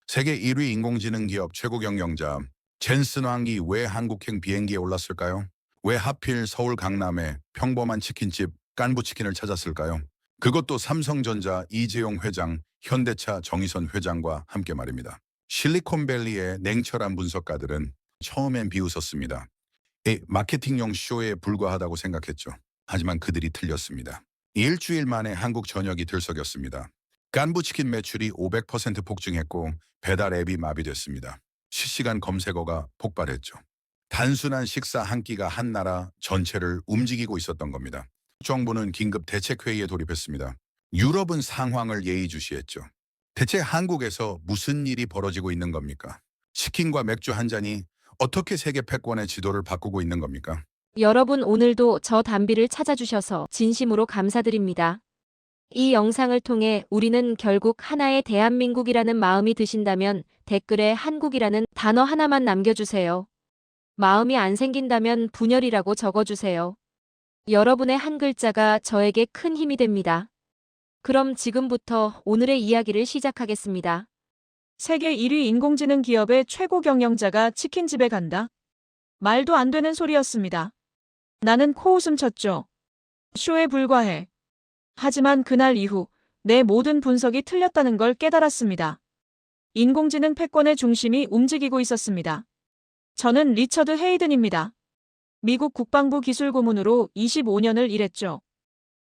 세계 1위 인공지능 기업 최고 경영자 젠슨 황이 왜 한국행 비행기에 올랐을까요? 왜 하필 서울 강남에 평범한 치킨집 깐부치킨을 찾았을까요? 그것도 삼성전자 이재용 회장, 현대차 정의선 회장과 함께 말입니다. 실리콘밸리의 냉철한 분석가들은 처음엔 비웃었습니다. 마케팅용 쇼에 불과하다고 생각했죠. 하지만 그들이 틀렸습니다. 일주일 만에 한국 전역이 들썩였습니다. 깐부치킨 매출이 500% 폭증했고 배달 앱이 마비됐습니다. 실시간 검색어가 폭발했죠. 단순한 식사 한 끼가 한 나라 전체를 움직이고 있었던 겁니다. 정부는 긴급 대책회의에 돌입했습니다. 유럽은 상황을 예의주시했죠. 대체 한국에서 무슨 일이 벌어지고 있는 겁니까? 치킨과 맥주 한 잔이 어떻게 세계 패권의 지도를 바꾸고 있는 겁니까? 여러분 오늘도 저 담비를 찾아주셔서 진심으로 감사드립니다. 이 영상을 통해 우리는 결국 하나의 대한민국이라는 마음이 드신다면 댓글에 한국이라는 단어 하나만 남겨주세요. 마음이 안 생긴다면 분열이라고 적어주세요. 여러분의 한 글자가 저에게 큰 힘이 됩니다. 그럼 지금부터 오늘의 이야기를 시작하겠습니다. 세계 1위 인공지능 기업의 최고 경영자가 치킨집에 간다? 말도 안 되는 소리였습니다. 나는 코웃음 쳤죠. 쇼에 불과해. 하지만 그날 이후 내 모든 분석이 틀렸다는 걸 깨달았습니다. 인공지능 패권의 중심이 움직이고 있었습니다. 저는 리처드 헤이든입니다. 미국 국방부 기술고문으로 25년을 일했죠.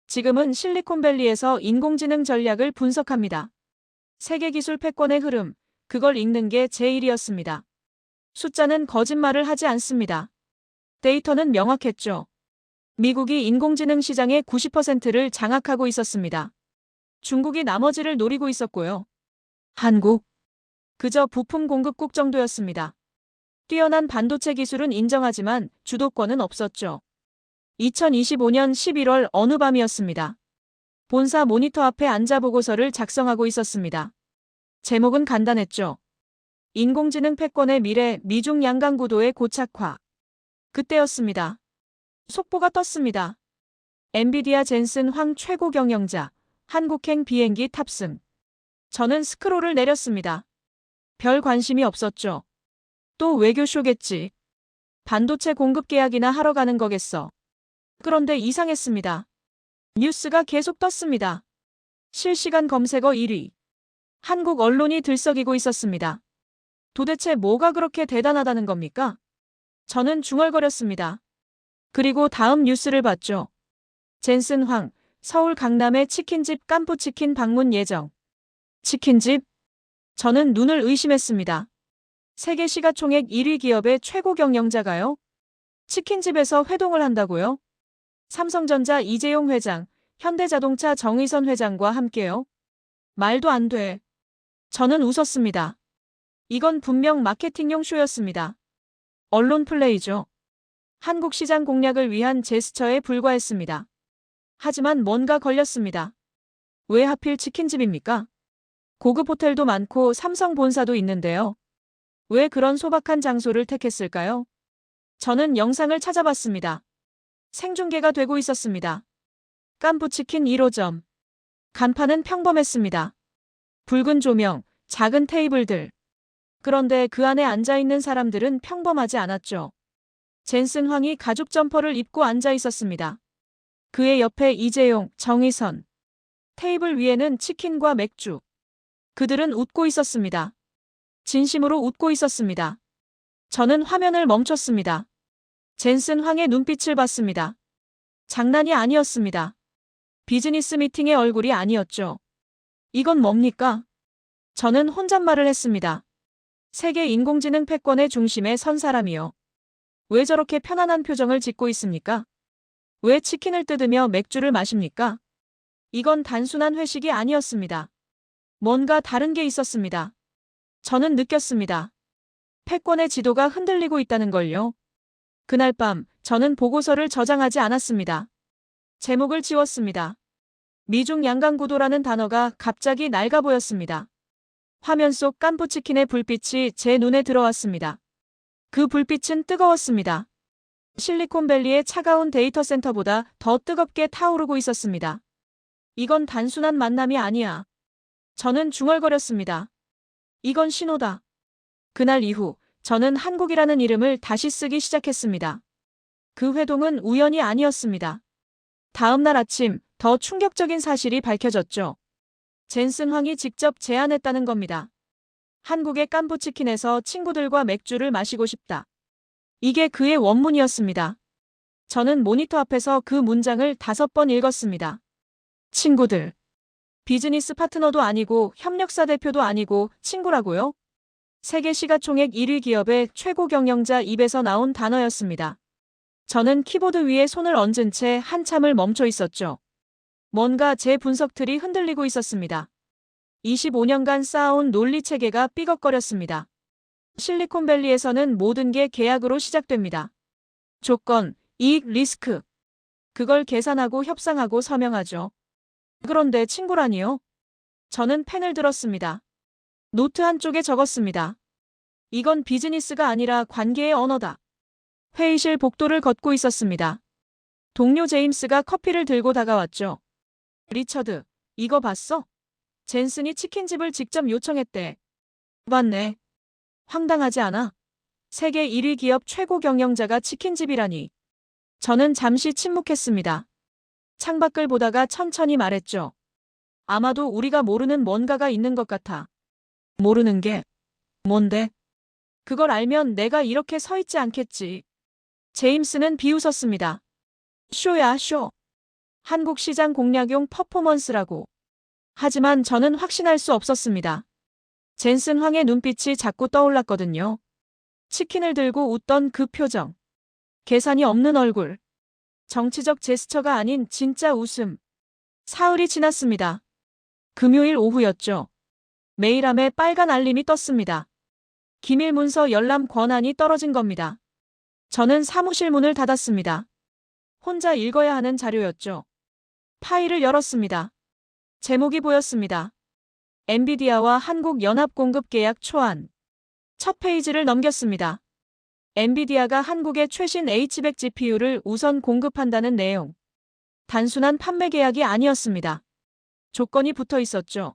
지금은 실리콘밸리에서 인공지능 전략을 분석합니다. 세계 기술 패권의 흐름, 그걸 읽는 게 제 일이었습니다. 숫자는 거짓말을 하지 않습니다. 데이터는 명확했죠. 미국이 인공지능 시장의 90%를 장악하고 있었습니다. 중국이 나머지를 노리고 있었고요. 한국, 그저 부품 공급국 정도였습니다. 뛰어난 반도체 기술은 인정하지만 주도권은 없었죠. 2025년 11월 어느 밤이었습니다. 본사 모니터 앞에 앉아 보고서를 작성하고 있었습니다. 제목은 간단했죠. 인공지능 패권의 미래, 미중 양강 구도의 고착화. 그때였습니다. 속보가 떴습니다. 엔비디아 젠슨 황 최고 경영자, 한국행 비행기 탑승. 저는 스크롤을 내렸습니다. 별 관심이 없었죠. 또 외교쇼겠지. 반도체 공급 계약이나 하러 가는 거겠어. 그런데 이상했습니다. 뉴스가 계속 떴습니다. 실시간 검색어 1위. 한국 언론이 들썩이고 있었습니다. 도대체 뭐가 그렇게 대단하다는 겁니까? 저는 중얼거렸습니다. 그리고 다음 뉴스를 봤죠. 젠슨 황, 서울 강남의 치킨집 깐부치킨 방문 예정. 치킨집? 저는 눈을 의심했습니다. 세계 시가총액 1위 기업의 최고 경영자가요? 치킨집에서 회동을 한다고요? 삼성전자 이재용 회장, 현대자동차 정의선 회장과 함께요? 말도 안 돼. 저는 웃었습니다. 이건 분명 마케팅용 쇼였습니다. 언론 플레이죠. 한국 시장 공략을 위한 제스처에 불과했습니다. 하지만 뭔가 걸렸습니다. 왜 하필 치킨집입니까? 고급 호텔도 많고 삼성 본사도 있는데요. 왜 그런 소박한 장소를 택했을까요? 저는 영상을 찾아봤습니다. 생중계가 되고 있었습니다. 깐부치킨 1호점. 간판은 평범했습니다. 붉은 조명, 작은 테이블들. 그런데 그 안에 앉아있는 사람들은 평범하지 않았죠. 젠슨 황이 가죽 점퍼를 입고 앉아 있었습니다. 그의 옆에 이재용, 정의선. 테이블 위에는 치킨과 맥주. 그들은 웃고 있었습니다. 진심으로 웃고 있었습니다. 저는 화면을 멈췄습니다. 젠슨 황의 눈빛을 봤습니다. 장난이 아니었습니다. 비즈니스 미팅의 얼굴이 아니었죠. 이건 뭡니까? 저는 혼잣말을 했습니다. 세계 인공지능 패권의 중심에 선 사람이요. 왜 저렇게 편안한 표정을 짓고 있습니까? 왜 치킨을 뜯으며 맥주를 마십니까? 이건 단순한 회식이 아니었습니다. 뭔가 다른 게 있었습니다. 저는 느꼈습니다. 패권의 지도가 흔들리고 있다는 걸요. 그날 밤 저는 보고서를 저장하지 않았습니다. 제목을 지웠습니다. 미중 양강 구도라는 단어가 갑자기 낡아 보였습니다. 화면 속 깐부치킨의 불빛이 제 눈에 들어왔습니다. 그 불빛은 뜨거웠습니다. 실리콘밸리의 차가운 데이터 센터보다 더 뜨겁게 타오르고 있었습니다. 이건 단순한 만남이 아니야. 저는 중얼거렸습니다. 이건 신호다. 그날 이후 저는 한국이라는 이름을 다시 쓰기 시작했습니다. 그 회동은 우연이 아니었습니다. 다음 날 아침 더 충격적인 사실이 밝혀졌죠. 젠슨 황이 직접 제안했다는 겁니다. 한국의 깐부치킨에서 친구들과 맥주를 마시고 싶다. 이게 그의 원문이었습니다. 저는 모니터 앞에서 그 문장을 5번 읽었습니다. 친구들. 비즈니스 파트너도 아니고 협력사 대표도 아니고 친구라고요? 세계 시가총액 1위 기업의 최고 경영자 입에서 나온 단어였습니다. 저는 키보드 위에 손을 얹은 채 한참을 멈춰 있었죠. 뭔가 제 분석틀이 흔들리고 있었습니다. 25년간 쌓아온 논리 체계가 삐걱거렸습니다. 실리콘밸리에서는 모든 게 계약으로 시작됩니다. 조건, 이익, 리스크. 그걸 계산하고 협상하고 서명하죠. 그런데 친구라니요? 저는 펜을 들었습니다. 노트 한쪽에 적었습니다. 이건 비즈니스가 아니라 관계의 언어다. 회의실 복도를 걷고 있었습니다. 동료 제임스가 커피를 들고 다가왔죠. 리처드, 이거 봤어? 젠슨이 치킨집을 직접 요청했대. 봤네. 황당하지 않아? 세계 1위 기업 최고 경영자가 치킨집이라니. 저는 잠시 침묵했습니다. 창밖을 보다가 천천히 말했죠. 아마도 우리가 모르는 뭔가가 있는 것 같아. 모르는 게 뭔데? 그걸 알면 내가 이렇게 서 있지 않겠지. 제임스는 비웃었습니다. 쇼야, 쇼. 한국 시장 공략용 퍼포먼스라고. 하지만 저는 확신할 수 없었습니다. 젠슨 황의 눈빛이 자꾸 떠올랐거든요. 치킨을 들고 웃던 그 표정. 계산이 없는 얼굴. 정치적 제스처가 아닌 진짜 웃음. 사흘이 지났습니다. 금요일 오후였죠. 메일함에 빨간 알림이 떴습니다. 기밀 문서 열람 권한이 떨어진 겁니다. 저는 사무실 문을 닫았습니다. 혼자 읽어야 하는 자료였죠. 파일을 열었습니다. 제목이 보였습니다. 엔비디아와 한국연합공급계약 초안. 첫 페이지를 넘겼습니다. 엔비디아가 한국의 최신 H100 GPU를 우선 공급한다는 내용. 단순한 판매 계약이 아니었습니다. 조건이 붙어 있었죠.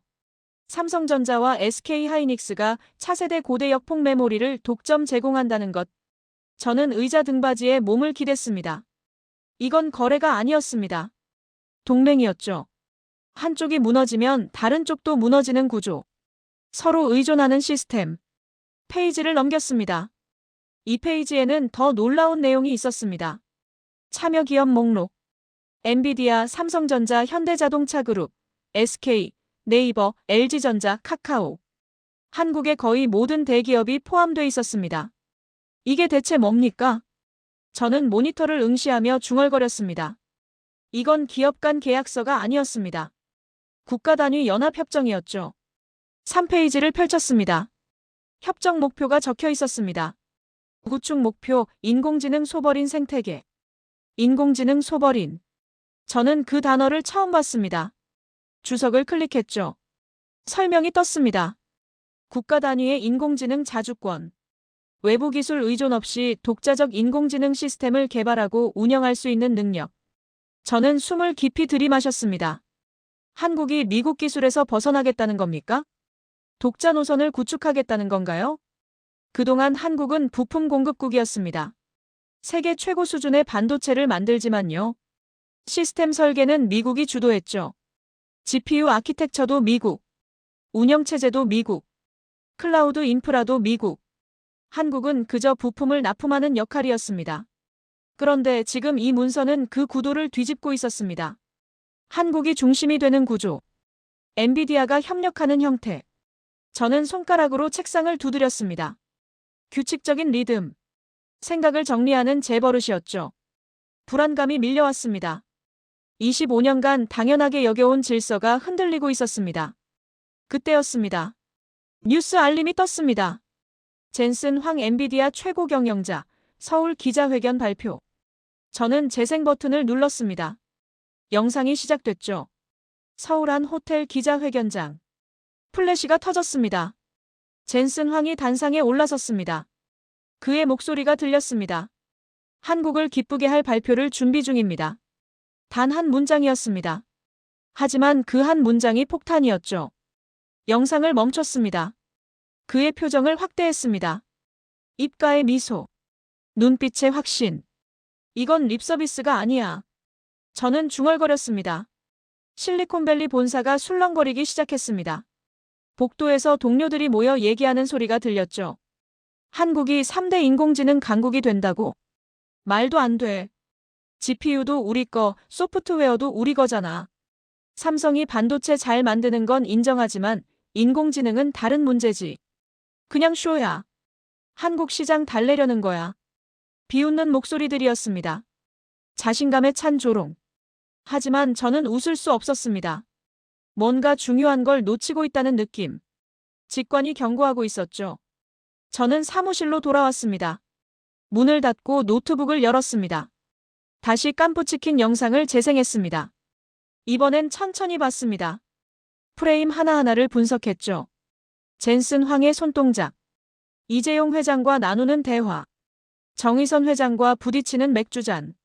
삼성전자와 SK하이닉스가 차세대 고대역 폭 메모리를 독점 제공한다는 것. 저는 의자 등받이에 몸을 기댔습니다. 이건 거래가 아니었습니다. 동맹이었죠. 한쪽이 무너지면 다른 쪽도 무너지는 구조. 서로 의존하는 시스템. 페이지를 넘겼습니다. 이 페이지에는 더 놀라운 내용이 있었습니다. 참여 기업 목록. 엔비디아, 삼성전자, 현대자동차그룹, SK, 네이버, LG전자, 카카오. 한국의 거의 모든 대기업이 포함돼 있었습니다. 이게 대체 뭡니까? 저는 모니터를 응시하며 중얼거렸습니다. 이건 기업 간 계약서가 아니었습니다. 국가 단위 연합협정이었죠. 3페이지를 펼쳤습니다. 협정 목표가 적혀 있었습니다. 구축 목표, 인공지능 소벌인 생태계. 인공지능 소벌인. 저는 그 단어를 처음 봤습니다. 주석을 클릭했죠. 설명이 떴습니다. 국가 단위의 인공지능 자주권. 외부 기술 의존 없이 독자적 인공지능 시스템을 개발하고 운영할 수 있는 능력. 저는 숨을 깊이 들이마셨습니다. 한국이 미국 기술에서 벗어나겠다는 겁니까? 독자 노선을 구축하겠다는 건가요? 그동안 한국은 부품 공급국이었습니다. 세계 최고 수준의 반도체를 만들지만요. 시스템 설계는 미국이 주도했죠. GPU 아키텍처도 미국. 운영체제도 미국. 클라우드 인프라도 미국. 한국은 그저 부품을 납품하는 역할이었습니다. 그런데 지금 이 문서는 그 구도를 뒤집고 있었습니다. 한국이 중심이 되는 구조. 엔비디아가 협력하는 형태. 저는 손가락으로 책상을 두드렸습니다. 규칙적인 리듬. 생각을 정리하는 제 버릇이었죠. 불안감이 밀려왔습니다. 25년간 당연하게 여겨온 질서가 흔들리고 있었습니다. 그때였습니다. 뉴스 알림이 떴습니다. 젠슨 황 엔비디아 최고 경영자, 서울 기자회견 발표. 저는 재생 버튼을 눌렀습니다. 영상이 시작됐죠. 서울 한 호텔 기자회견장. 플래시가 터졌습니다. 젠슨 황이 단상에 올라섰습니다. 그의 목소리가 들렸습니다. 한국을 기쁘게 할 발표를 준비 중입니다. 단 한 문장이었습니다. 하지만 그 한 문장이 폭탄이었죠. 영상을 멈췄습니다. 그의 표정을 확대했습니다. 입가의 미소. 눈빛의 확신. 이건 립서비스가 아니야. 저는 중얼거렸습니다. 실리콘밸리 본사가 술렁거리기 시작했습니다. 복도에서 동료들이 모여 얘기하는 소리가 들렸죠. 한국이 3대 인공지능 강국이 된다고. 말도 안 돼. GPU도 우리 거, 소프트웨어도 우리 거잖아. 삼성이 반도체 잘 만드는 건 인정하지만 인공지능은 다른 문제지. 그냥 쇼야. 한국 시장 달래려는 거야. 비웃는 목소리들이었습니다. 자신감에 찬 조롱. 하지만 저는 웃을 수 없었습니다. 뭔가 중요한 걸 놓치고 있다는 느낌. 직관이 경고하고 있었죠. 저는 사무실로 돌아왔습니다. 문을 닫고 노트북을 열었습니다. 다시 깜부치킨 영상을 재생했습니다. 이번엔 천천히 봤습니다. 프레임 하나하나를 분석했죠. 젠슨 황의 손동작. 이재용 회장과 나누는 대화. 정의선 회장과 부딪히는 맥주잔.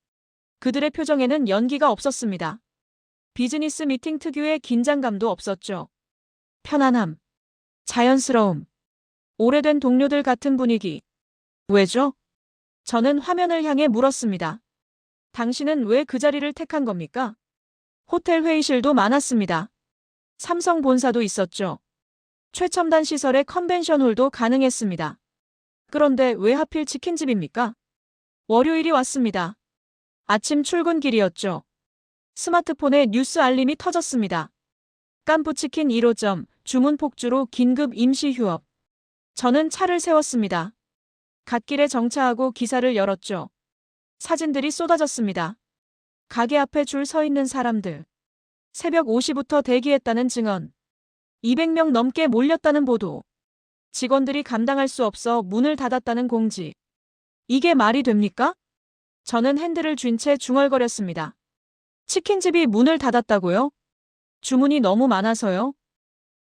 그들의 표정에는 연기가 없었습니다. 비즈니스 미팅 특유의 긴장감도 없었죠. 편안함. 자연스러움. 오래된 동료들 같은 분위기. 왜죠? 저는 화면을 향해 물었습니다. 당신은 왜 그 자리를 택한 겁니까? 호텔 회의실도 많았습니다. 삼성 본사도 있었죠. 최첨단 시설의 컨벤션홀도 가능했습니다. 그런데 왜 하필 치킨집입니까? 월요일이 왔습니다. 아침 출근길이었죠. 스마트폰에 뉴스 알림이 터졌습니다. 깜부치킨 1호점, 주문 폭주로 긴급 임시 휴업. 저는 차를 세웠습니다. 갓길에 정차하고 기사를 열었죠. 사진들이 쏟아졌습니다. 가게 앞에 줄 서 있는 사람들. 새벽 5시부터 대기했다는 증언. 200명 넘게 몰렸다는 보도. 직원들이 감당할 수 없어 문을 닫았다는 공지. 이게 말이 됩니까? 저는 핸들을 쥔 채 중얼거렸습니다. 치킨집이 문을 닫았다고요? 주문이 너무 많아서요?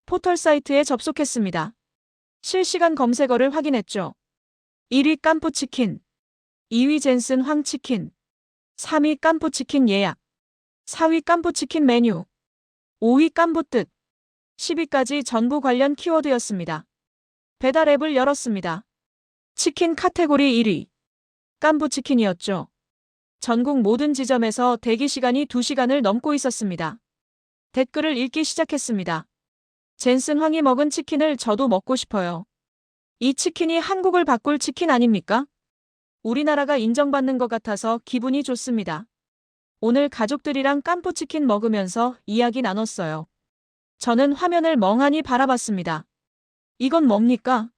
포털 사이트에 접속했습니다. 실시간 검색어를 확인했죠. 1위 깜부치킨, 2위 젠슨 황치킨, 3위 깜부치킨 예약, 4위 깜부치킨 메뉴, 5위 깜부뜻, 10위까지 전부 관련 키워드였습니다. 배달 앱을 열었습니다. 치킨 카테고리 1위. 깜부치킨이었죠. 전국 모든 지점에서 대기 시간이 2시간을 넘고 있었습니다. 댓글을 읽기 시작했습니다. 젠슨 황이 먹은 치킨을 저도 먹고 싶어요. 이 치킨이 한국을 바꿀 치킨 아닙니까? 우리나라가 인정받는 것 같아서 기분이 좋습니다. 오늘 가족들이랑 깜부치킨 먹으면서 이야기 나눴어요. 저는 화면을 멍하니 바라봤습니다. 이건 뭡니까?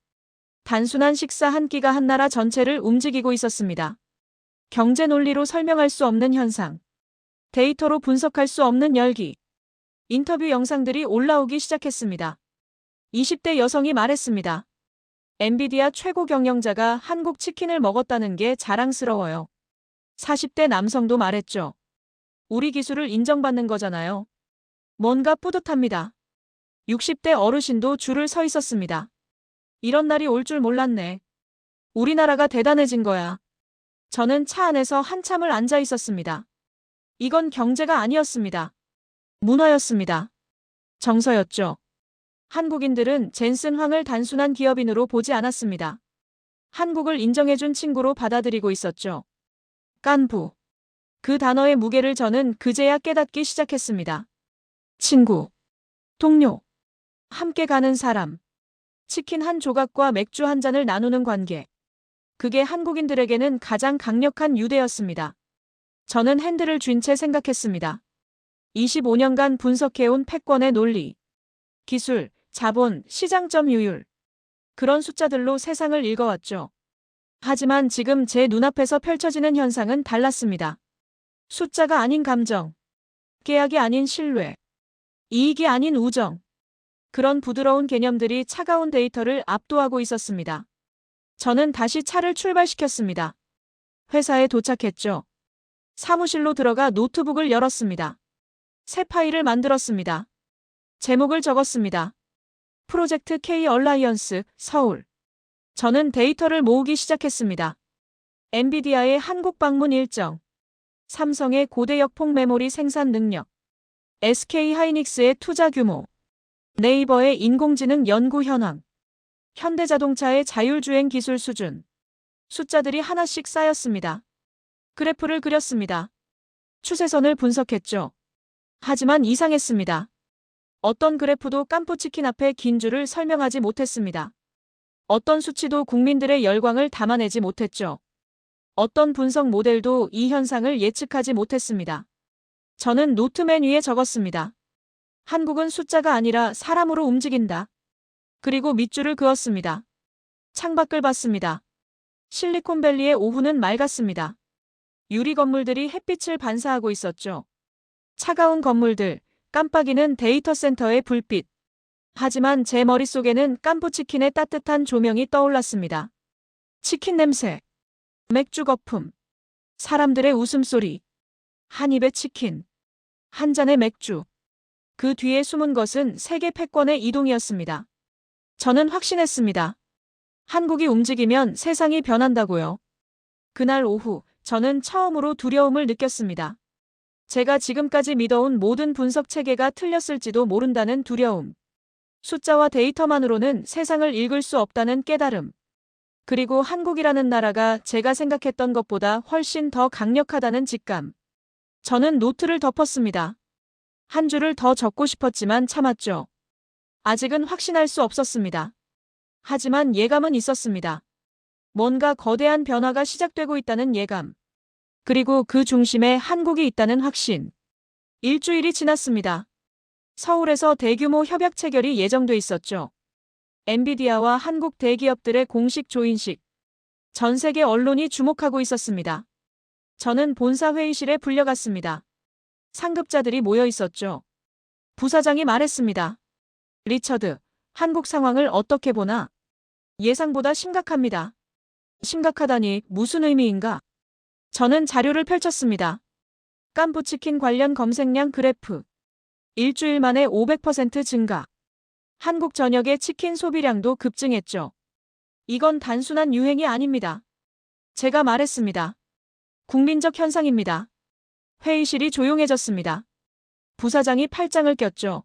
단순한 식사 한 끼가 한 나라 전체를 움직이고 있었습니다. 경제 논리로 설명할 수 없는 현상. 데이터로 분석할 수 없는 열기. 인터뷰 영상들이 올라오기 시작했습니다. 20대 여성이 말했습니다. 엔비디아 최고 경영자가 한국 치킨을 먹었다는 게 자랑스러워요. 40대 남성도 말했죠. 우리 기술을 인정받는 거잖아요. 뭔가 뿌듯합니다. 60대 어르신도 줄을 서 있었습니다. 이런 날이 올 줄 몰랐네. 우리나라가 대단해진 거야. 저는 차 안에서 한참을 앉아 있었습니다. 이건 경제가 아니었습니다. 문화였습니다. 정서였죠. 한국인들은 젠슨 황을 단순한 기업인으로 보지 않았습니다. 한국을 인정해준 친구로 받아들이고 있었죠. 깐부. 그 단어의 무게를 저는 그제야 깨닫기 시작했습니다. 친구. 동료. 함께 가는 사람. 치킨 한 조각과 맥주 한 잔을 나누는 관계. 그게 한국인들에게는 가장 강력한 유대였습니다. 저는 핸들을 쥔 채 생각했습니다. 25년간 분석해온 패권의 논리. 기술, 자본, 시장 점유율. 그런 숫자들로 세상을 읽어왔죠. 하지만 지금 제 눈앞에서 펼쳐지는 현상은 달랐습니다. 숫자가 아닌 감정. 계약이 아닌 신뢰. 이익이 아닌 우정. 그런 부드러운 개념들이 차가운 데이터를 압도하고 있었습니다. 저는 다시 차를 출발시켰습니다. 회사에 도착했죠. 사무실로 들어가 노트북을 열었습니다. 새 파일을 만들었습니다. 제목을 적었습니다. 프로젝트 K 얼라이언스 서울. 저는 데이터를 모으기 시작했습니다. 엔비디아의 한국 방문 일정. 삼성의 고대역폭 메모리 생산 능력. SK 하이닉스의 투자 규모. 네이버의 인공지능 연구 현황. 현대자동차의 자율주행 기술 수준. 숫자들이 하나씩 쌓였습니다. 그래프를 그렸습니다. 추세선을 분석했죠. 하지만 이상했습니다. 어떤 그래프도 깐부치킨 앞에 긴 줄을 설명하지 못했습니다. 어떤 수치도 국민들의 열광을 담아내지 못했죠. 어떤 분석 모델도 이 현상을 예측하지 못했습니다. 저는 노트맨 위에 적었습니다. 한국은 숫자가 아니라 사람으로 움직인다. 그리고 밑줄을 그었습니다. 창밖을 봤습니다. 실리콘밸리의 오후는 맑았습니다. 유리 건물들이 햇빛을 반사하고 있었죠. 차가운 건물들, 깜빡이는 데이터 센터의 불빛. 하지만 제 머릿속에는 깐부치킨의 따뜻한 조명이 떠올랐습니다. 치킨 냄새, 맥주 거품, 사람들의 웃음소리, 한 입의 치킨, 한 잔의 맥주. 그 뒤에 숨은 것은 세계 패권의 이동이었습니다. 저는 확신했습니다. 한국이 움직이면 세상이 변한다고요. 그날 오후, 저는 처음으로 두려움을 느꼈습니다. 제가 지금까지 믿어온 모든 분석 체계가 틀렸을지도 모른다는 두려움. 숫자와 데이터만으로는 세상을 읽을 수 없다는 깨달음. 그리고 한국이라는 나라가 제가 생각했던 것보다 훨씬 더 강력하다는 직감. 저는 노트를 덮었습니다. 한 줄을 더 적고 싶었지만 참았죠. 아직은 확신할 수 없었습니다. 하지만 예감은 있었습니다. 뭔가 거대한 변화가 시작되고 있다는 예감. 그리고 그 중심에 한국이 있다는 확신. 일주일이 지났습니다. 서울에서 대규모 협약 체결이 예정돼 있었죠. 엔비디아와 한국 대기업들의 공식 조인식. 전 세계 언론이 주목하고 있었습니다. 저는 본사 회의실에 불려갔습니다. 상급자들이 모여 있었죠. 부사장이 말했습니다. 리처드, 한국 상황을 어떻게 보나? 예상보다 심각합니다. 심각하다니 무슨 의미인가? 저는 자료를 펼쳤습니다. 깐부치킨 관련 검색량 그래프. 일주일 만에 500% 증가. 한국 전역의 치킨 소비량도 급증했죠. 이건 단순한 유행이 아닙니다. 제가 말했습니다. 국민적 현상입니다. 회의실이 조용해졌습니다. 부사장이 팔짱을 꼈죠.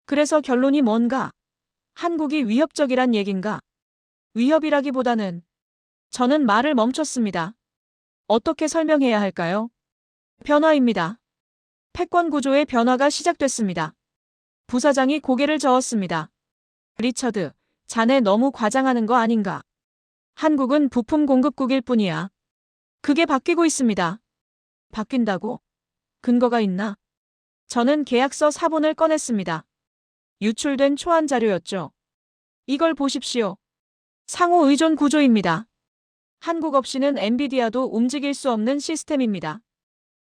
그래서 결론이 뭔가? 한국이 위협적이란 얘긴가? 위협이라기보다는 저는 말을 멈췄습니다. 어떻게 설명해야 할까요? 변화입니다. 패권 구조의 변화가 시작됐습니다. 부사장이 고개를 저었습니다. 리처드, 자네 너무 과장하는 거 아닌가? 한국은 부품 공급국일 뿐이야. 그게 바뀌고 있습니다. 바뀐다고? 근거가 있나? 저는 계약서 사본을 꺼냈습니다. 유출된 초안 자료였죠. 이걸 보십시오. 상호 의존 구조입니다. 한국 없이는 엔비디아도 움직일 수 없는 시스템입니다.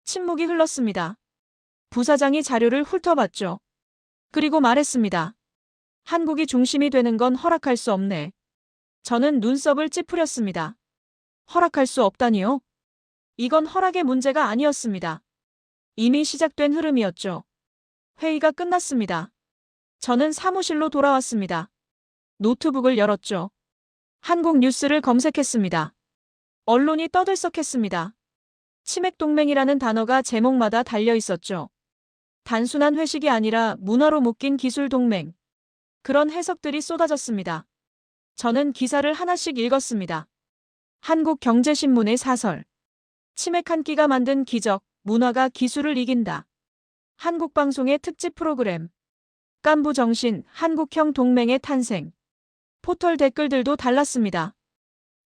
침묵이 흘렀습니다. 부사장이 자료를 훑어봤죠. 그리고 말했습니다. 한국이 중심이 되는 건 허락할 수 없네. 저는 눈썹을 찌푸렸습니다. 허락할 수 없다니요? 이건 허락의 문제가 아니었습니다. 이미 시작된 흐름이었죠. 회의가 끝났습니다. 저는 사무실로 돌아왔습니다. 노트북을 열었죠. 한국 뉴스를 검색했습니다. 언론이 떠들썩했습니다. 치맥동맹이라는 단어가 제목마다 달려 있었죠. 단순한 회식이 아니라 문화로 묶인 기술동맹. 그런 해석들이 쏟아졌습니다. 저는 기사를 하나씩 읽었습니다. 한국경제신문의 사설. 치맥 한 끼가 만든 기적, 문화가 기술을 이긴다. 한국방송의 특집 프로그램. 깐부정신, 한국형 동맹의 탄생. 포털 댓글들도 달랐습니다.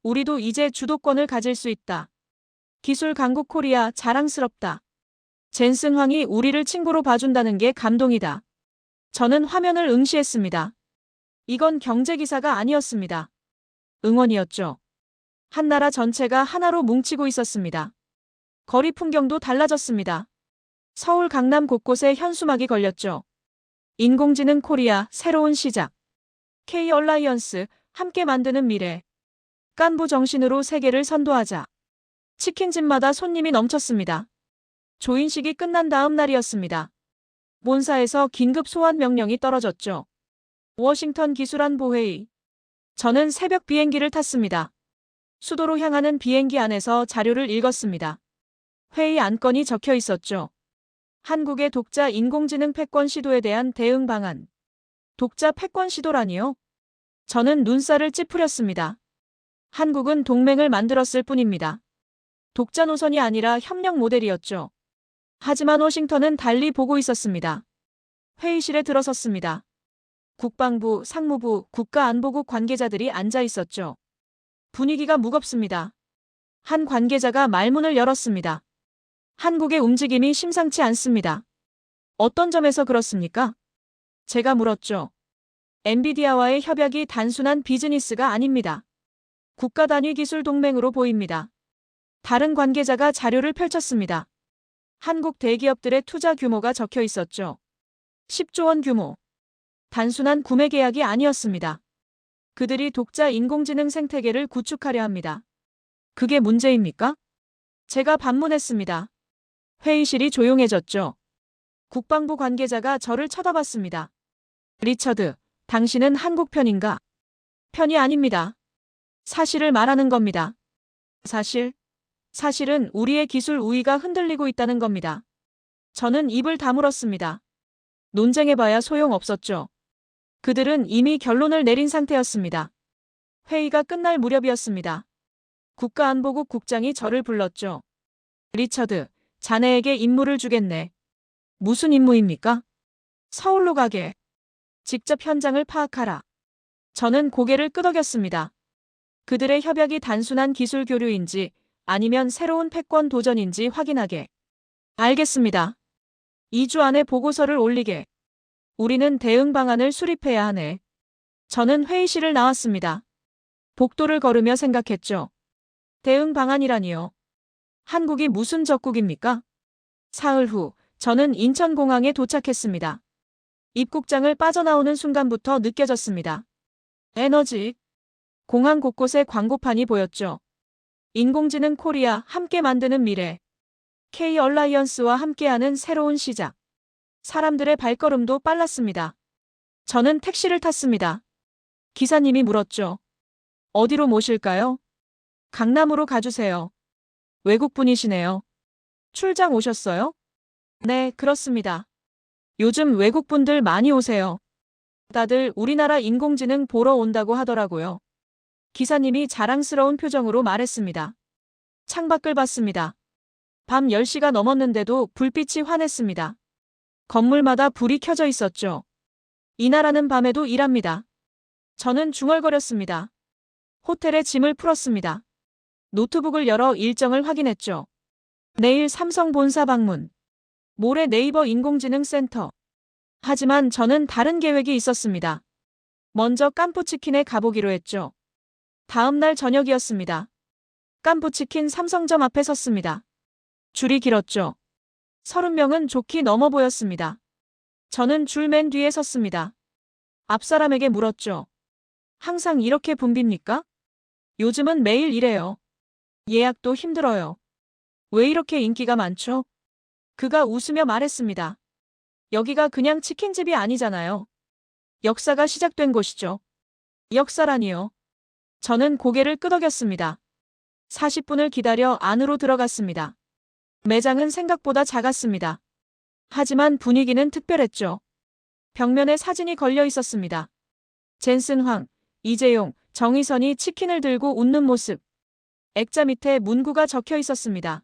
우리도 이제 주도권을 가질 수 있다. 기술 강국 코리아 자랑스럽다. 젠슨 황이 우리를 친구로 봐준다는 게 감동이다. 저는 화면을 응시했습니다. 이건 경제 기사가 아니었습니다. 응원이었죠. 한 나라 전체가 하나로 뭉치고 있었습니다. 거리 풍경도 달라졌습니다. 서울 강남 곳곳에 현수막이 걸렸죠. 인공지능 코리아 새로운 시작. K-얼라이언스 함께 만드는 미래. 깐부 정신으로 세계를 선도하자. 치킨집마다 손님이 넘쳤습니다. 조인식이 끝난 다음 날이었습니다. 본사에서 긴급 소환 명령이 떨어졌죠. 워싱턴 기술안보회의. 저는 새벽 비행기를 탔습니다. 수도로 향하는 비행기 안에서 자료를 읽었습니다. 회의 안건이 적혀 있었죠. 한국의 독자 인공지능 패권 시도에 대한 대응 방안. 독자 패권 시도라니요? 저는 눈살을 찌푸렸습니다. 한국은 동맹을 만들었을 뿐입니다. 독자 노선이 아니라 협력 모델이었죠. 하지만 워싱턴은 달리 보고 있었습니다. 회의실에 들어섰습니다. 국방부, 상무부, 국가안보국 관계자들이 앉아 있었죠. 분위기가 무겁습니다. 한 관계자가 말문을 열었습니다. 한국의 움직임이 심상치 않습니다. 어떤 점에서 그렇습니까? 제가 물었죠. 엔비디아와의 협약이 단순한 비즈니스가 아닙니다. 국가 단위 기술 동맹으로 보입니다. 다른 관계자가 자료를 펼쳤습니다. 한국 대기업들의 투자 규모가 적혀 있었죠. 10조 원 규모. 단순한 구매 계약이 아니었습니다. 그들이 독자 인공지능 생태계를 구축하려 합니다. 그게 문제입니까? 제가 반문했습니다. 회의실이 조용해졌죠. 국방부 관계자가 저를 쳐다봤습니다. 리처드, 당신은 한국 편인가? 편이 아닙니다. 사실을 말하는 겁니다. 사실은 우리의 기술 우위가 흔들리고 있다는 겁니다. 저는 입을 다물었습니다. 논쟁해봐야 소용없었죠. 그들은 이미 결론을 내린 상태였습니다. 회의가 끝날 무렵이었습니다. 국가안보국 국장이 저를 불렀죠. 리처드, 자네에게 임무를 주겠네. 무슨 임무입니까? 서울로 가게. 직접 현장을 파악하라. 저는 고개를 끄덕였습니다. 그들의 협약이 단순한 기술 교류인지 아니면 새로운 패권 도전인지 확인하게. 알겠습니다. 2주 안에 보고서를 올리게. 우리는 대응 방안을 수립해야 하네. 저는 회의실을 나왔습니다. 복도를 걸으며 생각했죠. 대응 방안이라니요. 한국이 무슨 적국입니까? 사흘 후 저는 인천공항에 도착했습니다. 입국장을 빠져나오는 순간부터 느껴졌습니다. 에너지. 공항 곳곳에 광고판이 보였죠. 인공지능 코리아 함께 만드는 미래. K-얼라이언스와 함께하는 새로운 시작. 사람들의 발걸음도 빨랐습니다. 저는 택시를 탔습니다. 기사님이 물었죠. 어디로 모실까요? 강남으로 가주세요. 외국분이시네요. 출장 오셨어요? 네, 그렇습니다. 요즘 외국분들 많이 오세요. 다들 우리나라 인공지능 보러 온다고 하더라고요. 기사님이 자랑스러운 표정으로 말했습니다. 창밖을 봤습니다. 밤 10시가 넘었는데도 불빛이 환했습니다. 건물마다 불이 켜져 있었죠. 이 나라는 밤에도 일합니다. 저는 중얼거렸습니다. 호텔에 짐을 풀었습니다. 노트북을 열어 일정을 확인했죠. 내일 삼성 본사 방문. 모레 네이버 인공지능 센터. 하지만 저는 다른 계획이 있었습니다. 먼저 깐푸치킨에 가보기로 했죠. 다음 날 저녁이었습니다. 깐푸치킨 삼성점 앞에 섰습니다. 줄이 길었죠. 30명은 좋게 넘어 보였습니다. 저는 줄 맨 뒤에 섰습니다. 앞 사람에게 물었죠. 항상 이렇게 붐빕니까? 요즘은 매일 이래요. 예약도 힘들어요. 왜 이렇게 인기가 많죠? 그가 웃으며 말했습니다. 여기가 그냥 치킨집이 아니잖아요. 역사가 시작된 곳이죠. 역사라니요. 저는 고개를 끄덕였습니다. 40분을 기다려 안으로 들어갔습니다. 매장은 생각보다 작았습니다. 하지만 분위기는 특별했죠. 벽면에 사진이 걸려 있었습니다. 젠슨 황, 이재용, 정의선이 치킨을 들고 웃는 모습. 액자 밑에 문구가 적혀 있었습니다.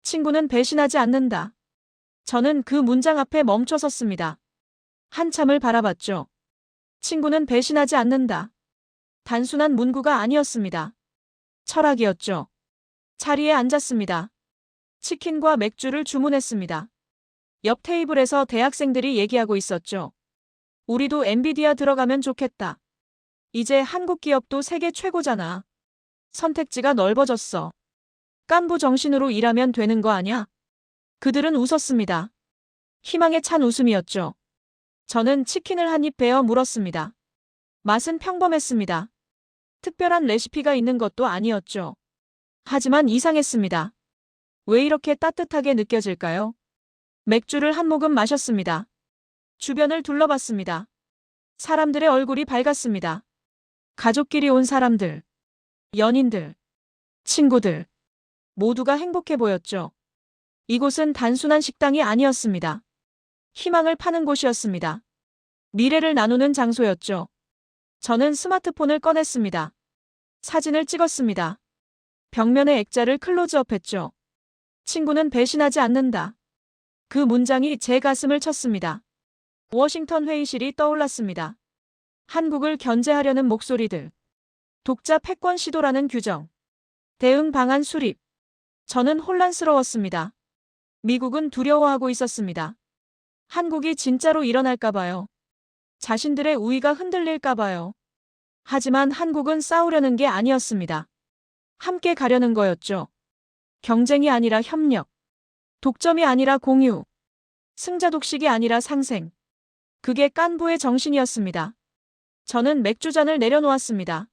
친구는 배신하지 않는다. 저는 그 문장 앞에 멈춰 섰습니다. 한참을 바라봤죠. 친구는 배신하지 않는다. 단순한 문구가 아니었습니다. 철학이었죠. 자리에 앉았습니다. 치킨과 맥주를 주문했습니다. 옆 테이블에서 대학생들이 얘기하고 있었죠. 우리도 엔비디아 들어가면 좋겠다. 이제 한국 기업도 세계 최고잖아. 선택지가 넓어졌어. 깐부 정신으로 일하면 되는 거 아냐? 그들은 웃었습니다. 희망에 찬 웃음이었죠. 저는 치킨을 한 입 베어 물었습니다. 맛은 평범했습니다. 특별한 레시피가 있는 것도 아니었죠. 하지만 이상했습니다. 왜 이렇게 따뜻하게 느껴질까요? 맥주를 한 모금 마셨습니다. 주변을 둘러봤습니다. 사람들의 얼굴이 밝았습니다. 가족끼리 온 사람들, 연인들, 친구들, 모두가 행복해 보였죠. 이곳은 단순한 식당이 아니었습니다. 희망을 파는 곳이었습니다. 미래를 나누는 장소였죠. 저는 스마트폰을 꺼냈습니다. 사진을 찍었습니다. 벽면에 액자를 클로즈업했죠. 친구는 배신하지 않는다. 그 문장이 제 가슴을 쳤습니다. 워싱턴 회의실이 떠올랐습니다. 한국을 견제하려는 목소리들. 독자 패권 시도라는 규정. 대응 방안 수립. 저는 혼란스러웠습니다. 미국은 두려워하고 있었습니다. 한국이 진짜로 일어날까봐요. 자신들의 우위가 흔들릴까봐요. 하지만 한국은 싸우려는 게 아니었습니다. 함께 가려는 거였죠. 경쟁이 아니라 협력. 독점이 아니라 공유. 승자독식이 아니라 상생. 그게 깐부의 정신이었습니다. 저는 맥주잔을 내려놓았습니다.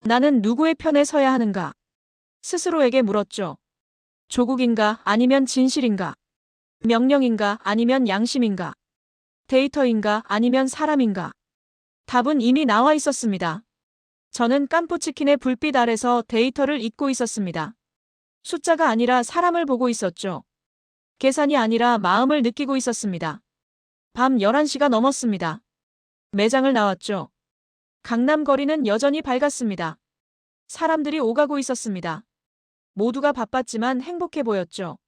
나는 누구의 편에 서야 하는가? 스스로에게 물었죠. 조국인가 아니면 진실인가? 명령인가 아니면 양심인가? 데이터인가 아니면 사람인가? 답은 이미 나와 있었습니다. 저는 깐부치킨의 불빛 아래서 데이터를 잊고 있었습니다. 숫자가 아니라 사람을 보고 있었죠. 계산이 아니라 마음을 느끼고 있었습니다. 밤 11시가 넘었습니다. 매장을 나왔죠. 강남 거리는 여전히 밝았습니다. 사람들이 오가고 있었습니다. 모두가 바빴지만 행복해 보였죠.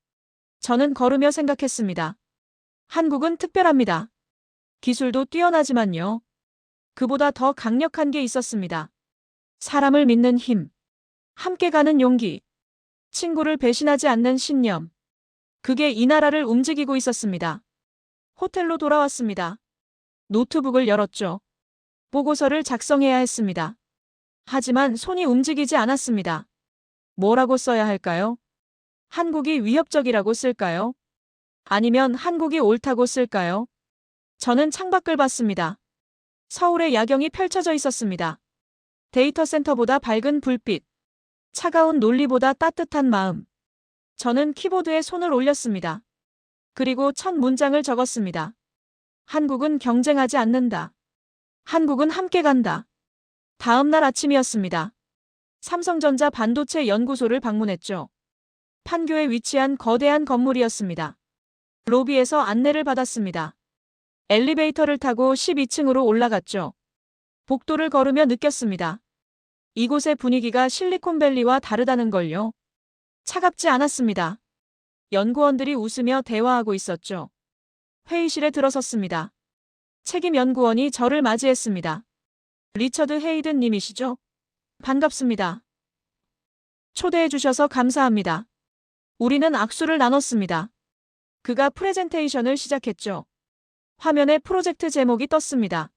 저는 걸으며 생각했습니다. 한국은 특별합니다. 기술도 뛰어나지만요. 그보다 더 강력한 게 있었습니다. 사람을 믿는 힘. 함께 가는 용기. 친구를 배신하지 않는 신념. 그게 이 나라를 움직이고 있었습니다. 호텔로 돌아왔습니다. 노트북을 열었죠. 보고서를 작성해야 했습니다. 하지만 손이 움직이지 않았습니다. 뭐라고 써야 할까요? 한국이 위협적이라고 쓸까요? 아니면 한국이 옳다고 쓸까요? 저는 창밖을 봤습니다. 서울의 야경이 펼쳐져 있었습니다. 데이터 센터보다 밝은 불빛, 차가운 논리보다 따뜻한 마음. 저는 키보드에 손을 올렸습니다. 그리고 첫 문장을 적었습니다. 한국은 경쟁하지 않는다. 한국은 함께 간다. 다음 날 아침이었습니다. 삼성전자 반도체 연구소를 방문했죠. 판교에 위치한 거대한 건물이었습니다. 로비에서 안내를 받았습니다. 엘리베이터를 타고 12층으로 올라갔죠. 복도를 걸으며 느꼈습니다. 이곳의 분위기가 실리콘밸리와 다르다는 걸요. 차갑지 않았습니다. 연구원들이 웃으며 대화하고 있었죠. 회의실에 들어섰습니다. 책임 연구원이 저를 맞이했습니다. 리처드 헤이든 님이시죠? 반갑습니다. 초대해 주셔서 감사합니다. 우리는 악수를 나눴습니다. 그가 프레젠테이션을 시작했죠. 화면에 프로젝트 제목이 떴습니다.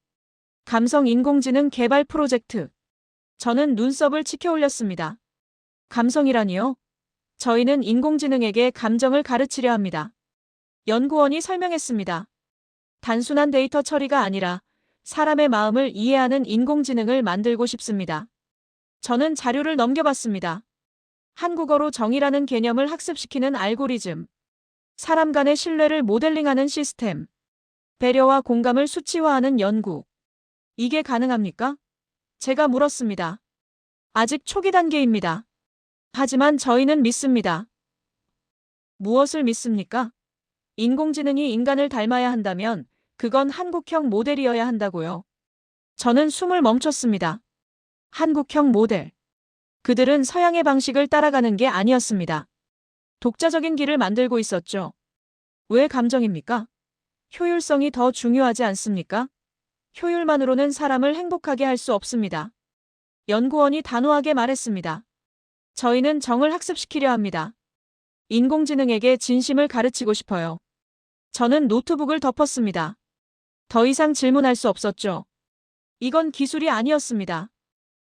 감성 인공지능 개발 프로젝트. 저는 눈썹을 치켜 올렸습니다. 감성이라니요? 저희는 인공지능에게 감정을 가르치려 합니다. 연구원이 설명했습니다. 단순한 데이터 처리가 아니라 사람의 마음을 이해하는 인공지능을 만들고 싶습니다. 저는 자료를 넘겨봤습니다. 한국어로 정의라는 개념을 학습시키는 알고리즘, 사람 간의 신뢰를 모델링하는 시스템, 배려와 공감을 수치화하는 연구. 이게 가능합니까? 제가 물었습니다. 아직 초기 단계입니다. 하지만 저희는 믿습니다. 무엇을 믿습니까? 인공지능이 인간을 닮아야 한다면 그건 한국형 모델이어야 한다고요. 저는 숨을 멈췄습니다. 한국형 모델. 그들은 서양의 방식을 따라가는 게 아니었습니다. 독자적인 길을 만들고 있었죠. 왜 감정입니까? 효율성이 더 중요하지 않습니까? 효율만으로는 사람을 행복하게 할 수 없습니다. 연구원이 단호하게 말했습니다. 저희는 정을 학습시키려 합니다. 인공지능에게 진심을 가르치고 싶어요. 저는 노트북을 덮었습니다. 더 이상 질문할 수 없었죠. 이건 기술이 아니었습니다.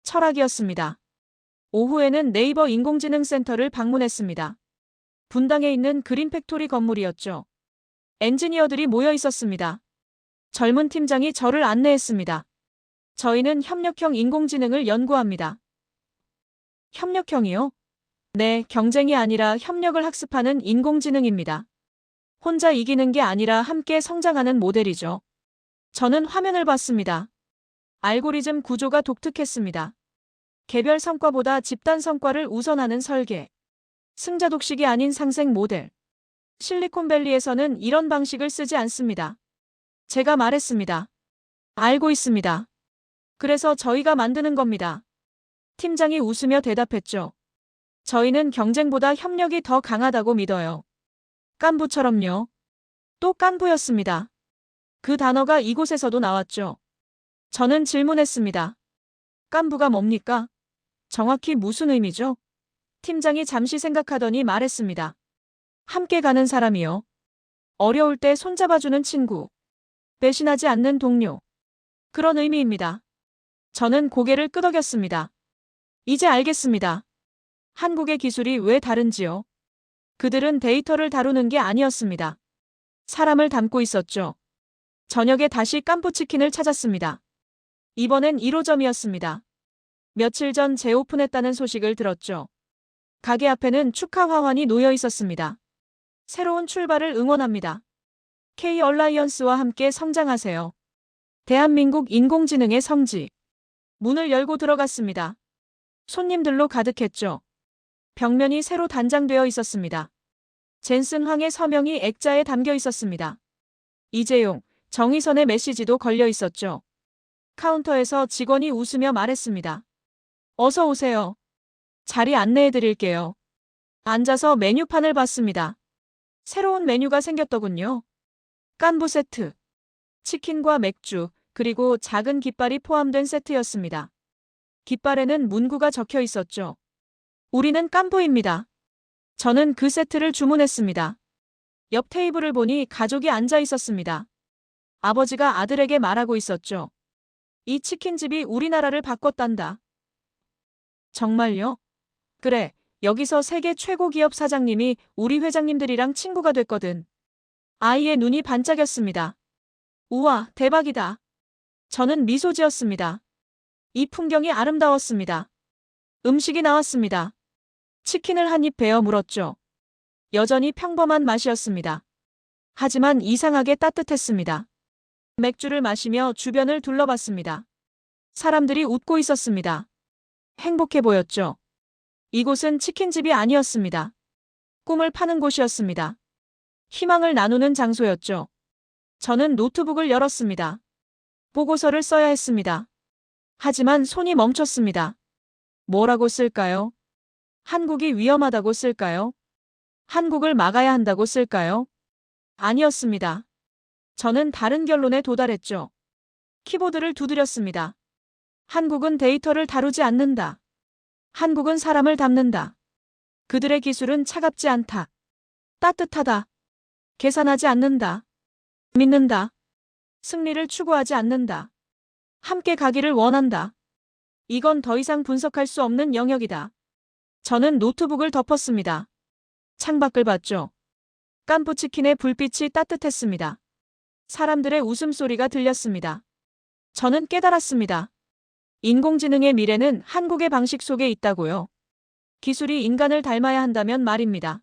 철학이었습니다. 오후에는 네이버 인공지능 센터를 방문했습니다. 분당에 있는 그린팩토리 건물이었죠. 엔지니어들이 모여 있었습니다. 젊은 팀장이 저를 안내했습니다. 저희는 협력형 인공지능을 연구합니다. 협력형이요? 네, 경쟁이 아니라 협력을 학습하는 인공지능입니다. 혼자 이기는 게 아니라 함께 성장하는 모델이죠. 저는 화면을 봤습니다. 알고리즘 구조가 독특했습니다. 개별 성과보다 집단 성과를 우선하는 설계. 승자독식이 아닌 상생 모델. 실리콘밸리에서는 이런 방식을 쓰지 않습니다. 제가 말했습니다. 알고 있습니다. 그래서 저희가 만드는 겁니다. 팀장이 웃으며 대답했죠. 저희는 경쟁보다 협력이 더 강하다고 믿어요. 깐부처럼요. 또 깐부였습니다. 그 단어가 이곳에서도 나왔죠. 저는 질문했습니다. 깐부가 뭡니까? 정확히 무슨 의미죠? 팀장이 잠시 생각하더니 말했습니다. 함께 가는 사람이요. 어려울 때 손잡아주는 친구. 배신하지 않는 동료. 그런 의미입니다. 저는 고개를 끄덕였습니다. 이제 알겠습니다. 한국의 기술이 왜 다른지요? 그들은 데이터를 다루는 게 아니었습니다. 사람을 담고 있었죠. 저녁에 다시 깐부치킨을 찾았습니다. 이번엔 1호점이었습니다. 며칠 전 재오픈했다는 소식을 들었죠. 가게 앞에는 축하 화환이 놓여 있었습니다. 새로운 출발을 응원합니다. K-얼라이언스와 함께 성장하세요. 대한민국 인공지능의 성지. 문을 열고 들어갔습니다. 손님들로 가득했죠. 벽면이 새로 단장되어 있었습니다. 젠슨 황의 서명이 액자에 담겨 있었습니다. 이재용, 정의선의 메시지도 걸려 있었죠. 카운터에서 직원이 웃으며 말했습니다. 어서 오세요. 자리 안내해 드릴게요. 앉아서 메뉴판을 봤습니다. 새로운 메뉴가 생겼더군요. 깐부 세트. 치킨과 맥주, 그리고 작은 깃발이 포함된 세트였습니다. 깃발에는 문구가 적혀 있었죠. 우리는 깐부입니다. 저는 그 세트를 주문했습니다. 옆 테이블을 보니 가족이 앉아 있었습니다. 아버지가 아들에게 말하고 있었죠. 이 치킨집이 우리나라를 바꿨단다. 정말요? 그래, 여기서 세계 최고 기업 사장님이 우리 회장님들이랑 친구가 됐거든. 아이의 눈이 반짝였습니다. 우와, 대박이다. 저는 미소 지었습니다. 이 풍경이 아름다웠습니다. 음식이 나왔습니다. 치킨을 한 입 베어 물었죠. 여전히 평범한 맛이었습니다. 하지만 이상하게 따뜻했습니다. 맥주를 마시며 주변을 둘러봤습니다. 사람들이 웃고 있었습니다. 행복해 보였죠. 이곳은 치킨집이 아니었습니다. 꿈을 파는 곳이었습니다. 희망을 나누는 장소였죠. 저는 노트북을 열었습니다. 보고서를 써야 했습니다. 하지만 손이 멈췄습니다. 뭐라고 쓸까요? 한국이 위험하다고 쓸까요? 한국을 막아야 한다고 쓸까요? 아니었습니다. 저는 다른 결론에 도달했죠. 키보드를 두드렸습니다. 한국은 데이터를 다루지 않는다. 한국은 사람을 담는다. 그들의 기술은 차갑지 않다. 따뜻하다. 계산하지 않는다. 믿는다. 승리를 추구하지 않는다. 함께 가기를 원한다. 이건 더 이상 분석할 수 없는 영역이다. 저는 노트북을 덮었습니다. 창밖을 봤죠. 깐부치킨의 불빛이 따뜻했습니다. 사람들의 웃음소리가 들렸습니다. 저는 깨달았습니다. 인공지능의 미래는 한국의 방식 속에 있다고요. 기술이 인간을 닮아야 한다면 말입니다.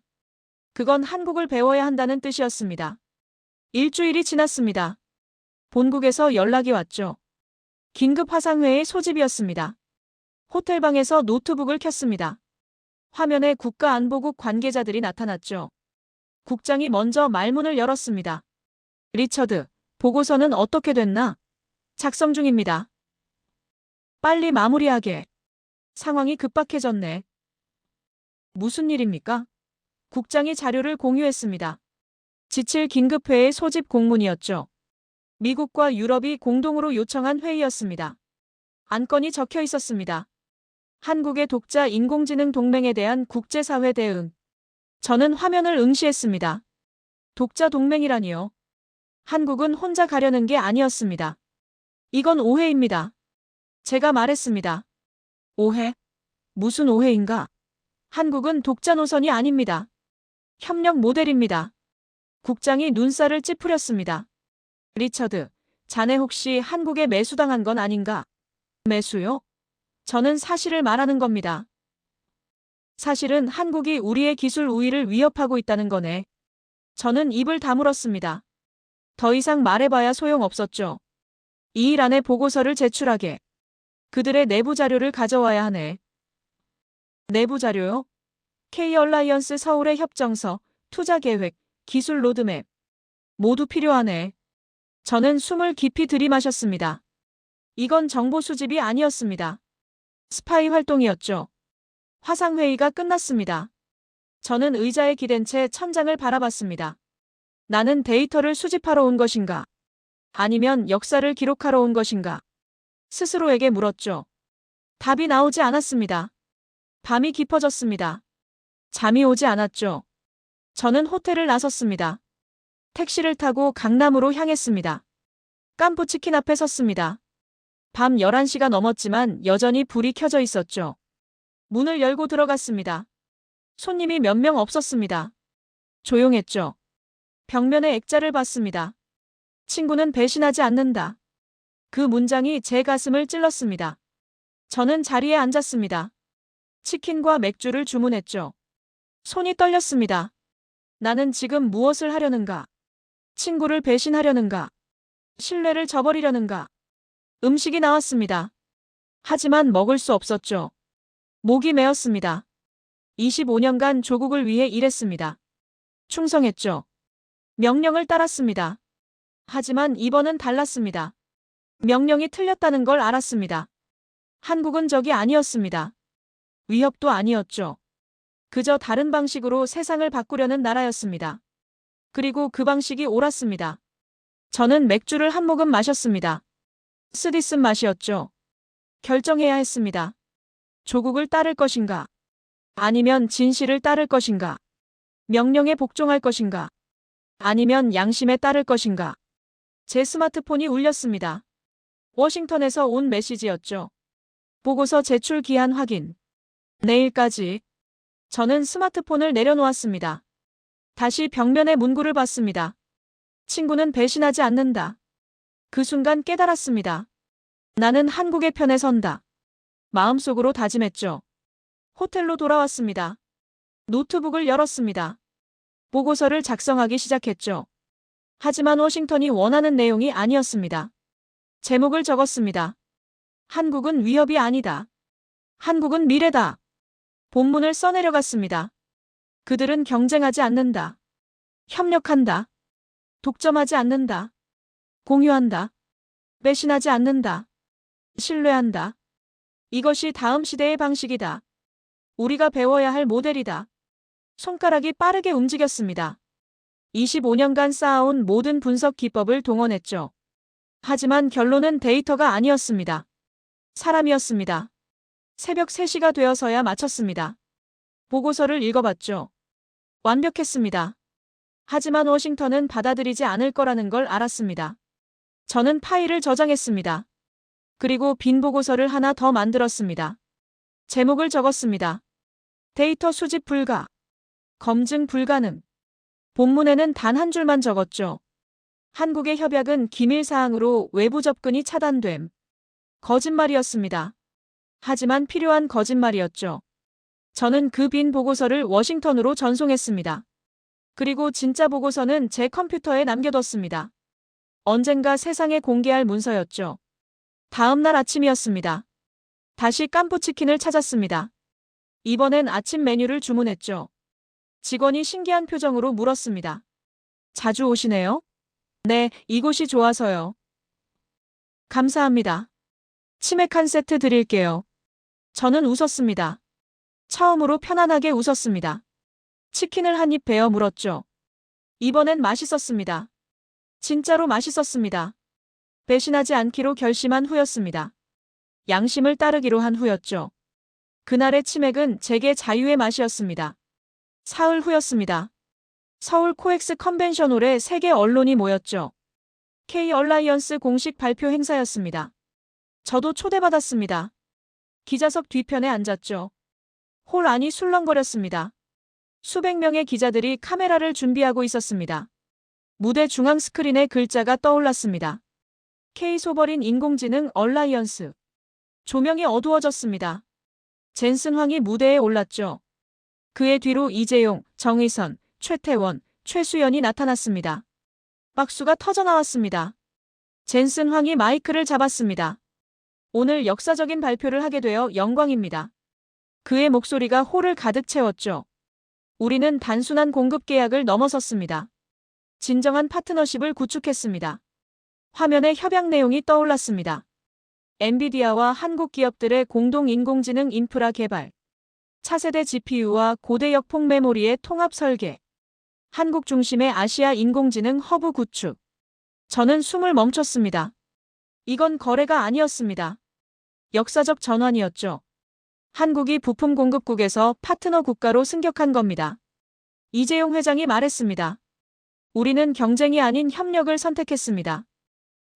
그건 한국을 배워야 한다는 뜻이었습니다. 일주일이 지났습니다. 본국에서 연락이 왔죠. 긴급 화상회의 소집이었습니다. 호텔방에서 노트북을 켰습니다. 화면에 국가안보국 관계자들이 나타났죠. 국장이 먼저 말문을 열었습니다. 리처드, 보고서는 어떻게 됐나? 작성 중입니다. 빨리 마무리하게. 상황이 급박해졌네. 무슨 일입니까? 국장이 자료를 공유했습니다. 지칠 긴급회의 소집 공문이었죠. 미국과 유럽이 공동으로 요청한 회의였습니다. 안건이 적혀 있었습니다. 한국의 독자 인공지능 동맹에 대한 국제사회 대응. 저는 화면을 응시했습니다. 독자 동맹이라니요. 한국은 혼자 가려는 게 아니었습니다. 이건 오해입니다. 제가 말했습니다. 오해? 무슨 오해인가? 한국은 독자 노선이 아닙니다. 협력 모델입니다. 국장이 눈살을 찌푸렸습니다. 리처드, 자네 혹시 한국에 매수당한 건 아닌가? 매수요? 저는 사실을 말하는 겁니다. 사실은 한국이 우리의 기술 우위를 위협하고 있다는 거네. 저는 입을 다물었습니다. 더 이상 말해봐야 소용없었죠. 2일 안에 보고서를 제출하게. 그들의 내부 자료를 가져와야 하네. 내부 자료요? K-얼라이언스 서울의 협정서, 투자 계획, 기술 로드맵. 모두 필요하네. 저는 숨을 깊이 들이마셨습니다. 이건 정보 수집이 아니었습니다. 스파이 활동이었죠. 화상회의가 끝났습니다. 저는 의자에 기댄 채 천장을 바라봤습니다. 나는 데이터를 수집하러 온 것인가? 아니면 역사를 기록하러 온 것인가? 스스로에게 물었죠. 답이 나오지 않았습니다. 밤이 깊어졌습니다. 잠이 오지 않았죠. 저는 호텔을 나섰습니다. 택시를 타고 강남으로 향했습니다. 깜푸치킨 앞에 섰습니다. 밤 11시가 넘었지만 여전히 불이 켜져 있었죠. 문을 열고 들어갔습니다. 손님이 몇 명 없었습니다. 조용했죠. 벽면에 액자를 봤습니다. 친구는 배신하지 않는다. 그 문장이 제 가슴을 찔렀습니다. 저는 자리에 앉았습니다. 치킨과 맥주를 주문했죠. 손이 떨렸습니다. 나는 지금 무엇을 하려는가? 친구를 배신하려는가? 신뢰를 저버리려는가? 음식이 나왔습니다. 하지만 먹을 수 없었죠. 목이 메었습니다. 25년간 조국을 위해 일했습니다. 충성했죠. 명령을 따랐습니다. 하지만 이번은 달랐습니다. 명령이 틀렸다는 걸 알았습니다. 한국은 적이 아니었습니다. 위협도 아니었죠. 그저 다른 방식으로 세상을 바꾸려는 나라였습니다. 그리고 그 방식이 옳았습니다. 저는 맥주를 한 모금 마셨습니다. 쓰디쓴 맛이었죠. 결정해야 했습니다. 조국을 따를 것인가? 아니면 진실을 따를 것인가? 명령에 복종할 것인가? 아니면 양심에 따를 것인가? 제 스마트폰이 울렸습니다. 워싱턴에서 온 메시지였죠. 보고서 제출 기한 확인. 내일까지. 저는 스마트폰을 내려놓았습니다. 다시 벽면의 문구를 봤습니다. 친구는 배신하지 않는다. 그 순간 깨달았습니다. 나는 한국의 편에 선다. 마음속으로 다짐했죠. 호텔로 돌아왔습니다. 노트북을 열었습니다. 보고서를 작성하기 시작했죠. 하지만 워싱턴이 원하는 내용이 아니었습니다. 제목을 적었습니다. 한국은 위협이 아니다. 한국은 미래다. 본문을 써내려갔습니다. 그들은 경쟁하지 않는다. 협력한다. 독점하지 않는다. 공유한다. 배신하지 않는다. 신뢰한다. 이것이 다음 시대의 방식이다. 우리가 배워야 할 모델이다. 손가락이 빠르게 움직였습니다. 25년간 쌓아온 모든 분석 기법을 동원했죠. 하지만 결론은 데이터가 아니었습니다. 사람이었습니다. 새벽 3시가 되어서야 마쳤습니다. 보고서를 읽어봤죠. 완벽했습니다. 하지만 워싱턴은 받아들이지 않을 거라는 걸 알았습니다. 저는 파일을 저장했습니다. 그리고 빈 보고서를 하나 더 만들었습니다. 제목을 적었습니다. 데이터 수집 불가. 검증 불가능. 본문에는 단 한 줄만 적었죠. 한국의 협약은 기밀사항으로 외부 접근이 차단됨. 거짓말이었습니다. 하지만 필요한 거짓말이었죠. 저는 그 빈 보고서를 워싱턴으로 전송했습니다. 그리고 진짜 보고서는 제 컴퓨터에 남겨뒀습니다. 언젠가 세상에 공개할 문서였죠. 다음 날 아침이었습니다. 다시 깜푸치킨을 찾았습니다. 이번엔 아침 메뉴를 주문했죠. 직원이 신기한 표정으로 물었습니다. 자주 오시네요? 네, 이곳이 좋아서요. 감사합니다. 치맥 한 세트 드릴게요. 저는 웃었습니다. 처음으로 편안하게 웃었습니다. 치킨을 한 입 베어 물었죠. 이번엔 맛있었습니다. 진짜로 맛있었습니다. 배신하지 않기로 결심한 후였습니다. 양심을 따르기로 한 후였죠. 그날의 치맥은 제게 자유의 맛이었습니다. 사흘 후였습니다. 서울 코엑스 컨벤션홀에 세계 언론이 모였죠. K-얼라이언스 공식 발표 행사였습니다. 저도 초대받았습니다. 기자석 뒤편에 앉았죠. 홀 안이 술렁거렸습니다. 수백 명의 기자들이 카메라를 준비하고 있었습니다. 무대 중앙 스크린에 글자가 떠올랐습니다. K-소버린 인공지능 얼라이언스. 조명이 어두워졌습니다. 젠슨 황이 무대에 올랐죠. 그의 뒤로 이재용, 정의선, 최태원, 최수연이 나타났습니다. 박수가 터져나왔습니다. 젠슨 황이 마이크를 잡았습니다. 오늘 역사적인 발표를 하게 되어 영광입니다. 그의 목소리가 홀을 가득 채웠죠. 우리는 단순한 공급 계약을 넘어섰습니다. 진정한 파트너십을 구축했습니다. 화면에 협약 내용이 떠올랐습니다. 엔비디아와 한국 기업들의 공동 인공지능 인프라 개발, 차세대 GPU와 고대역 폭메모리의 통합 설계, 한국 중심의 아시아 인공지능 허브 구축. 저는 숨을 멈췄습니다. 이건 거래가 아니었습니다. 역사적 전환이었죠. 한국이 부품 공급국에서 파트너 국가로 승격한 겁니다. 이재용 회장이 말했습니다. 우리는 경쟁이 아닌 협력을 선택했습니다.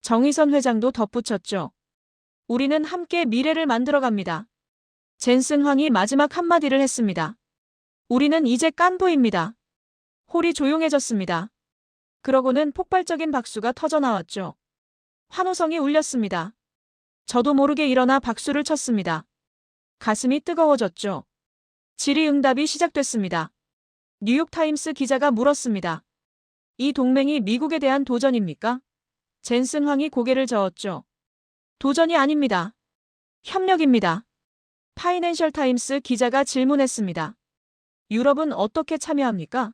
정의선 회장도 덧붙였죠. 우리는 함께 미래를 만들어갑니다. 젠슨 황이 마지막 한마디를 했습니다. 우리는 이제 깐부입니다. 홀이 조용해졌습니다. 그러고는 폭발적인 박수가 터져나왔죠. 환호성이 울렸습니다. 저도 모르게 일어나 박수를 쳤습니다. 가슴이 뜨거워졌죠. 질의응답이 시작됐습니다. 뉴욕타임스 기자가 물었습니다. 이 동맹이 미국에 대한 도전입니까? 젠슨 황이 고개를 저었죠. 도전이 아닙니다. 협력입니다. 파이낸셜 타임스 기자가 질문했습니다. 유럽은 어떻게 참여합니까?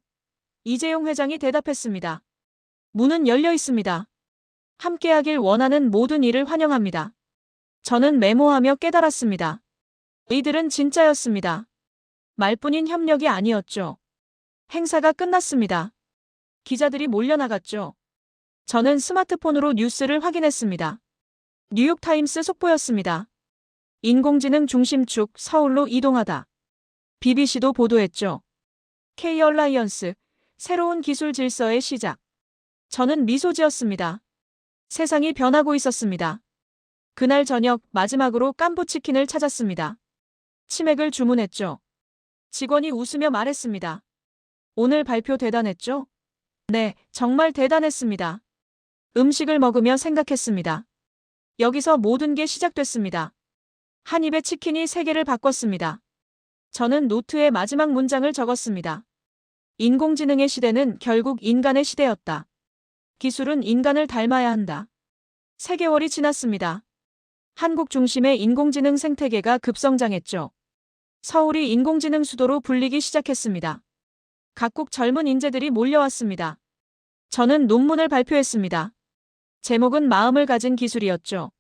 이재용 회장이 대답했습니다. 문은 열려 있습니다. 함께하길 원하는 모든 이를 환영합니다. 저는 메모하며 깨달았습니다. 이들은 진짜였습니다. 말뿐인 협력이 아니었죠. 행사가 끝났습니다. 기자들이 몰려나갔죠. 저는 스마트폰으로 뉴스를 확인했습니다. 뉴욕타임스 속보였습니다. 인공지능 중심축 서울로 이동하다. BBC도 보도했죠. K-얼라이언스, 새로운 기술 질서의 시작. 저는 미소 지었습니다. 세상이 변하고 있었습니다. 그날 저녁 마지막으로 깐부치킨을 찾았습니다. 치맥을 주문했죠. 직원이 웃으며 말했습니다. 오늘 발표 대단했죠? 네, 정말 대단했습니다. 음식을 먹으며 생각했습니다. 여기서 모든 게 시작됐습니다. 한 입의 치킨이 세계를 바꿨습니다. 저는 노트에 마지막 문장을 적었습니다. 인공지능의 시대는 결국 인간의 시대였다. 기술은 인간을 닮아야 한다. 3개월이 지났습니다. 한국 중심의 인공지능 생태계가 급성장했죠. 서울이 인공지능 수도로 불리기 시작했습니다. 각국 젊은 인재들이 몰려왔습니다. 저는 논문을 발표했습니다. 제목은 마음을 가진 기술이었죠.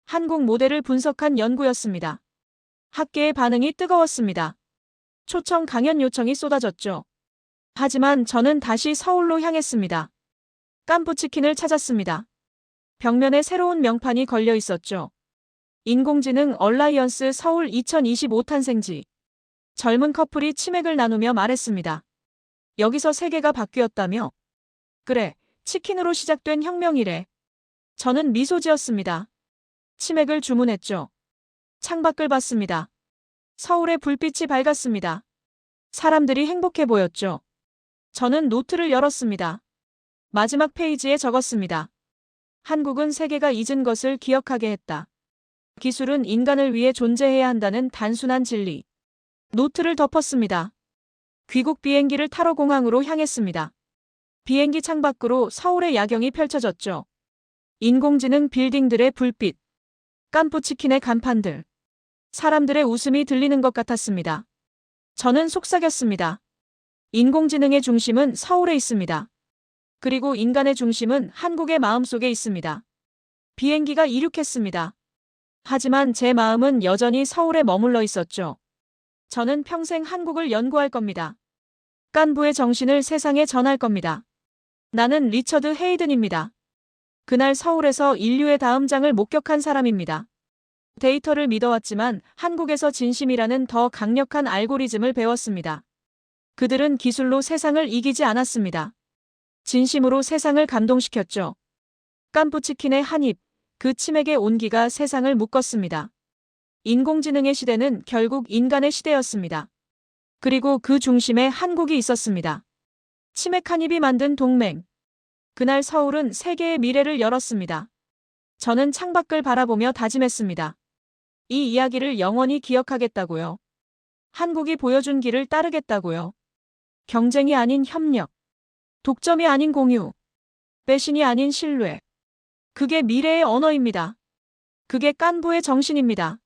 한국 모델을 분석한 연구였습니다. 학계의 반응이 뜨거웠습니다. 초청 강연 요청이 쏟아졌죠. 하지만 저는 다시 서울로 향했습니다. 깐부치킨을 찾았습니다. 벽면에 새로운 명판이 걸려 있었죠. 인공지능 얼라이언스 서울 2025 탄생지. 젊은 커플이 치맥을 나누며 말했습니다. 여기서 세계가 바뀌었다며? 그래, 치킨으로 시작된 혁명이래. 저는 미소 지었습니다. 치맥을 주문했죠. 창밖을 봤습니다. 서울의 불빛이 밝았습니다. 사람들이 행복해 보였죠. 저는 노트를 열었습니다. 마지막 페이지에 적었습니다. 한국은 세계가 잊은 것을 기억하게 했다. 기술은 인간을 위해 존재해야 한다는 단순한 진리. 노트를 덮었습니다. 귀국 비행기를 타러 공항으로 향했습니다. 비행기 창밖으로 서울의 야경이 펼쳐졌죠. 인공지능 빌딩들의 불빛, 깐부치킨의 간판들, 사람들의 웃음이 들리는 것 같았습니다. 저는 속삭였습니다. 인공지능의 중심은 서울에 있습니다. 그리고 인간의 중심은 한국의 마음속에 있습니다. 비행기가 이륙했습니다. 하지만 제 마음은 여전히 서울에 머물러 있었죠. 저는 평생 한국을 연구할 겁니다. 깐부의 정신을 세상에 전할 겁니다. 나는 리처드 헤이든입니다. 그날 서울에서 인류의 다음 장을 목격한 사람입니다. 데이터를 믿어왔지만 한국에서 진심이라는 더 강력한 알고리즘을 배웠습니다. 그들은 기술로 세상을 이기지 않았습니다. 진심으로 세상을 감동시켰죠. 깐부치킨의 한 입, 그 치맥의 온기가 세상을 묶었습니다. 인공지능의 시대는 결국 인간의 시대였습니다. 그리고 그 중심에 한국이 있었습니다. 치맥 한 입이 만든 동맹. 그날 서울은 세계의 미래를 열었습니다. 저는 창밖을 바라보며 다짐했습니다. 이 이야기를 영원히 기억하겠다고요. 한국이 보여준 길을 따르겠다고요. 경쟁이 아닌 협력. 독점이 아닌 공유. 배신이 아닌 신뢰. 그게 미래의 언어입니다. 그게 깐부의 정신입니다.